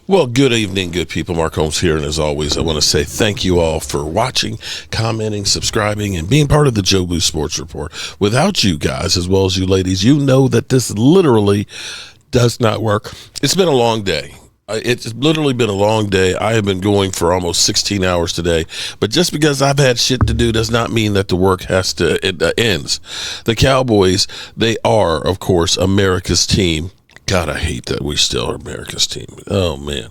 Well, good evening, good people. Mark Holmes here, and as always, I want to say thank you all for watching, commenting, subscribing, and being part of the Joe Blue Sports Report. Without you guys, as well as you ladies, you know that this literally does not work. It's been a long day. It's literally been a long day. I have been going for almost 16 hours today, but just because I've had shit to do does not mean that the work ends. The Cowboys, they are, of course, America's team. God, I hate that we still are America's team. Oh, man.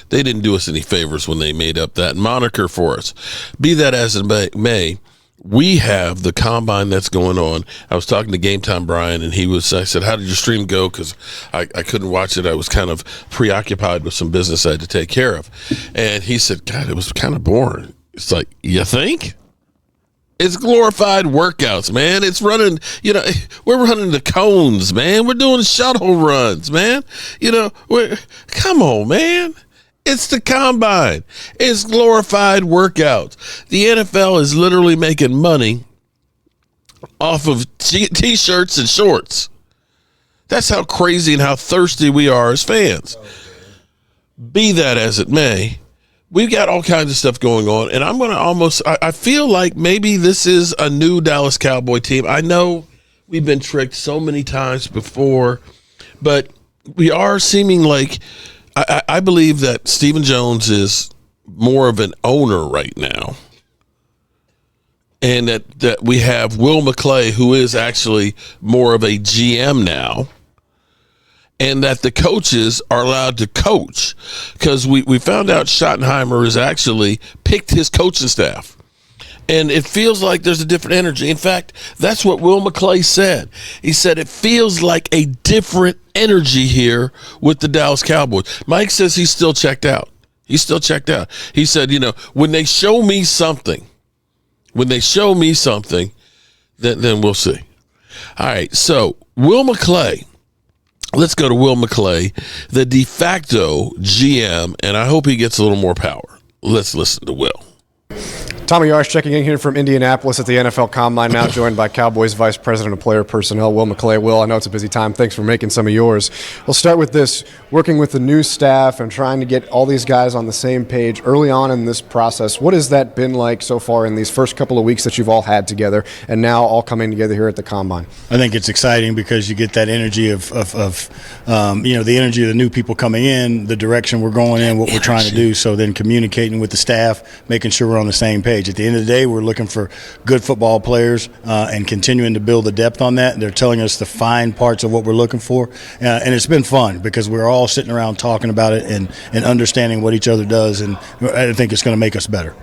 They didn't do us any favors when they made up that moniker for us. Be that as it may, we have the combine that's going on. I was talking to Game Time Brian, and I said, how did your stream go? Because I couldn't watch it. I was kind of preoccupied with some business I had to take care of. And he said, God, it was kind of boring. It's like, you think? It's glorified workouts, man. It's running, we're running the cones, man. We're doing shuttle runs, man. Come on, man. It's the combine. It's glorified workouts. The NFL is literally making money off of T-shirts and shorts. That's how crazy and how thirsty we are as fans. Be that as it may, we've got all kinds of stuff going on, and I'm going to I feel like maybe this is a new Dallas Cowboy team. I know we've been tricked so many times before, but we are seeming like, I believe that Stephen Jones is more of an owner right now, and that we have Will McClay, who is actually more of a GM now, and that the coaches are allowed to coach, because we found out Schottenheimer has actually picked his coaching staff, and it feels like there's a different energy. In fact, that's what Will McClay said. He said it feels like a different energy here with the Dallas Cowboys. Mike says he's still checked out. He said, when they show me something, then we'll see. All right, so Will McClay. Let's go to Will McClay, the de facto GM, and I hope he gets a little more power. Let's listen to Will. Tommy Yarsh checking in here from Indianapolis at the NFL Combine, now joined by Cowboys Vice President of Player Personnel, Will McClay. Will, I know it's a busy time. Thanks for making some of yours. We'll start with this. Working with the new staff and trying to get all these guys on the same page early on in this process, what has that been like so far in these first couple of weeks that you've all had together and now all coming together here at the Combine? I think it's exciting because you get that energy of the energy of the new people coming in, the direction we're going in, what we're trying to do. So then communicating with the staff, making sure we're on the same page. At the end of the day, we're looking for good football players and continuing to build the depth on that. They're telling us the fine parts of what we're looking for. And it's been fun because we're all sitting around talking about it and understanding what each other does. And I think it's going to make us better.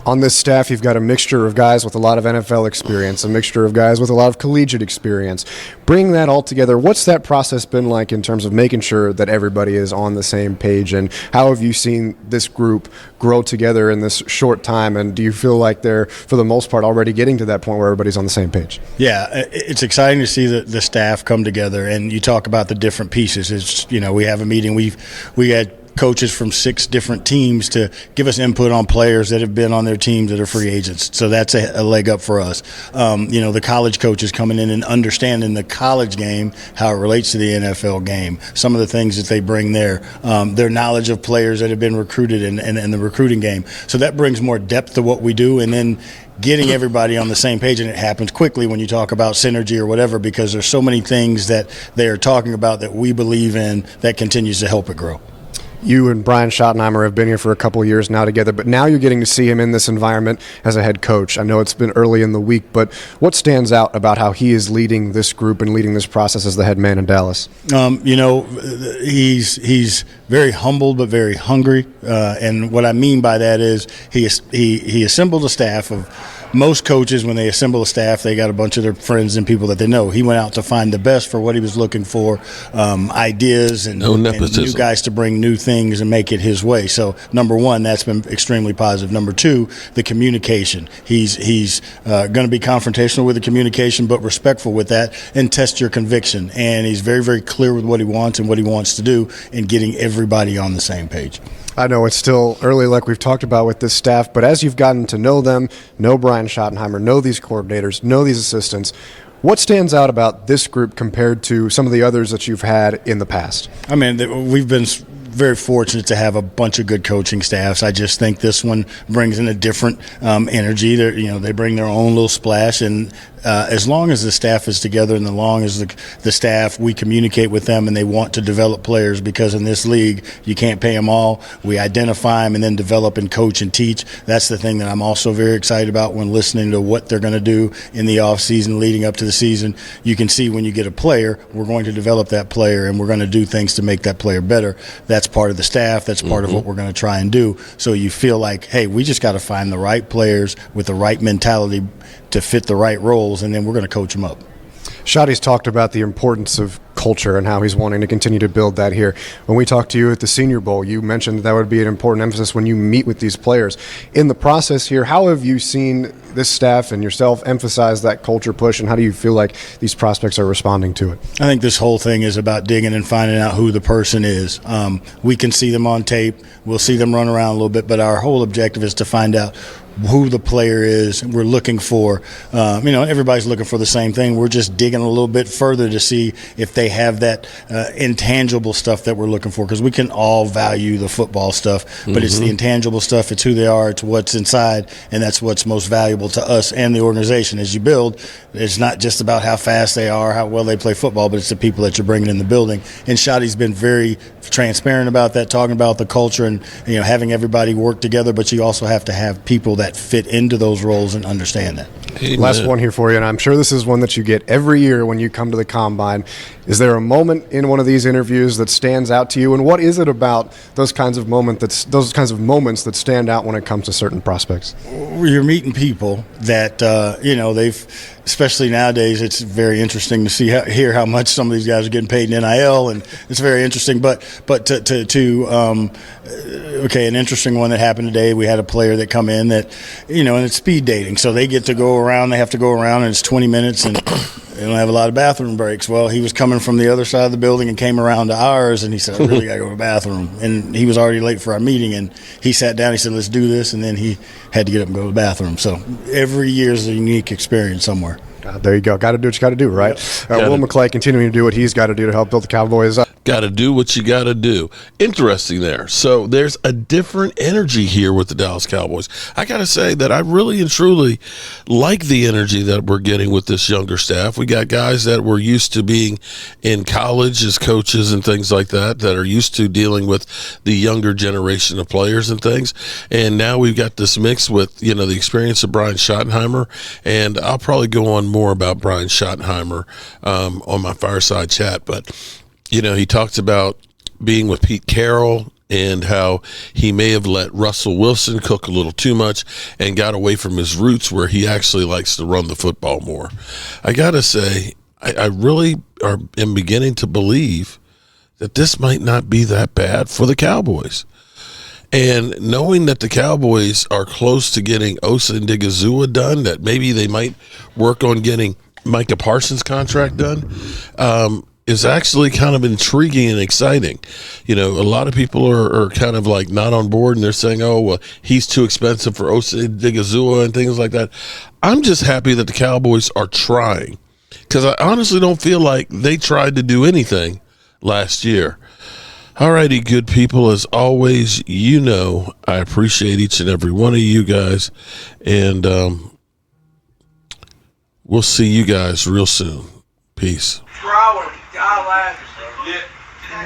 On this staff, you've got a mixture of guys with a lot of NFL experience, a mixture of guys with a lot of collegiate experience. Bringing that all together, what's that process been like in terms of making sure that everybody is on the same page? And how have you seen this group grow together in this short time? And do you feel like they're, for the most part, already getting to that point where everybody's on the same page? Yeah, it's exciting to see the staff come together. And you talk about the different pieces. It's, we have a meeting. We had coaches from 6 different teams to give us input on players that have been on their teams that are free agents. So that's a leg up for us. The college coaches coming in and understanding the college game, how it relates to the NFL game, some of the things that they bring there, their knowledge of players that have been recruited in the recruiting game. So that brings more depth to what we do, and then getting everybody on the same page, and it happens quickly when you talk about synergy or whatever, because there's so many things that they are talking about that we believe in that continues to help it grow. You and Brian Schottenheimer have been here for a couple of years now together, but now you're getting to see him in this environment as a head coach. I know it's been early in the week, but what stands out about how he is leading this group and leading this process as the head man in Dallas? He's very humble but very hungry, and what I mean by that is he assembled a staff of most coaches. When they assemble a staff, they got a bunch of their friends and people that they know. He went out to find the best for what he was looking for, ideas and new guys to bring new things and make it his way. So number one, that's been extremely positive. Number two, the communication. He's going to be confrontational with the communication, but respectful with that, and test your conviction. And he's very, very clear with what he wants and what he wants to do, and getting everybody on the same page. I know it's still early, like we've talked about with this staff, but as you've gotten to know them, know Brian Schottenheimer, know these coordinators, know these assistants, what stands out about this group compared to some of the others that you've had in the past? I mean, we've been very fortunate to have a bunch of good coaching staffs. I just think this one brings in a different energy. They bring their own little splash, and as long as the staff is together and as long as the staff, we communicate with them and they want to develop players, because in this league you can't pay them all. We identify them and then develop and coach and teach. That's the thing that I'm also very excited about when listening to what they're going to do in the off season leading up to the season. You can see when you get a player, we're going to develop that player and we're going to do things to make that player better. That's part of the staff. That's part of what we're going to try and do. So you feel like, hey, we just got to find the right players with the right mentality to fit the right roles, and then we're going to coach them up. Shotty's talked about the importance of culture and how he's wanting to continue to build that here. When we talked to you at the Senior Bowl, you mentioned that would be an important emphasis when you meet with these players. In the process here, how have you seen this staff and yourself emphasize that culture push, and how do you feel like these prospects are responding to it? I think this whole thing is about digging and finding out who the person is. We can see them on tape. We'll see them run around a little bit, but our whole objective is to find out who the player is. We're looking for, everybody's looking for the same thing. We're just digging a little bit further to see if they have that intangible stuff that we're looking for, because we can all value the football stuff, but it's the intangible stuff. It's who they are. It's what's inside, and that's what's most valuable to us and the organization. As you build, it's not just about how fast they are, how well they play football, but it's the people that you're bringing in the building. And Shotty's been very transparent about that, talking about the culture and having everybody work together, but you also have to have people that fit into those roles and understand that. Amen. Last one here for you, and I'm sure this is one that you get every year when you come to the Combine. Is there a moment in one of these interviews that stands out to you, and what is it about those kinds of moments that stand out when it comes to certain prospects? You're meeting people that they've, especially nowadays, it's very interesting to hear how much some of these guys are getting paid in NIL, and it's very interesting. But an interesting one that happened today. We had a player that come in that, and it's speed dating, so they get to go around. They have to go around, and it's 20 minutes, and they don't have a lot of bathroom breaks. Well, he was coming from the other side of the building and came around to ours, and he said, I really got to go to the bathroom. And he was already late for our meeting, and he sat down. He said, let's do this, and then he had to get up and go to the bathroom. So every year is a unique experience somewhere. There you go. Got to do what you got to do, right? Will McClay continuing to do what he's got to do to help build the Cowboys up. Got to do what you got to do. Interesting there. So there's a different energy here with the Dallas Cowboys. I got to say that I really and truly like the energy that we're getting with this younger staff. We got guys that were used to being in college as coaches and things like that are used to dealing with the younger generation of players and things. And now we've got this mix with, the experience of Brian Schottenheimer. And I'll probably go on more about Brian Schottenheimer on my fireside chat. But, he talks about being with Pete Carroll and how he may have let Russell Wilson cook a little too much and got away from his roots where he actually likes to run the football more. I got to say, I really am beginning to believe that this might not be that bad for the Cowboys. And knowing that the Cowboys are close to getting Osa and Digizua done, that maybe they might work on getting Micah Parsons' contract done, is actually kind of intriguing and exciting. A lot of people are kind of like not on board, and they're saying, oh, well, he's too expensive for Osa and Digizua and things like that. I'm just happy that the Cowboys are trying, because I honestly don't feel like they tried to do anything last year. All righty, good people. As always, I appreciate each and every one of you guys, and we'll see you guys real soon. Peace.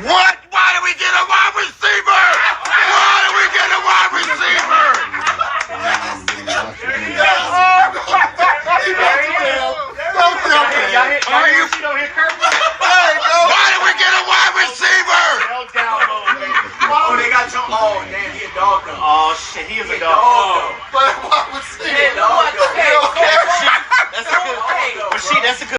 What? Why did we get a wide receiver? Why did we get a wide receiver? Why did we get a wide receiver? Oh, they got your. Oh, damn, he a dog though. Oh shit, he is a dog. But wide receiver. He a dog though. That's a good. But that's a good.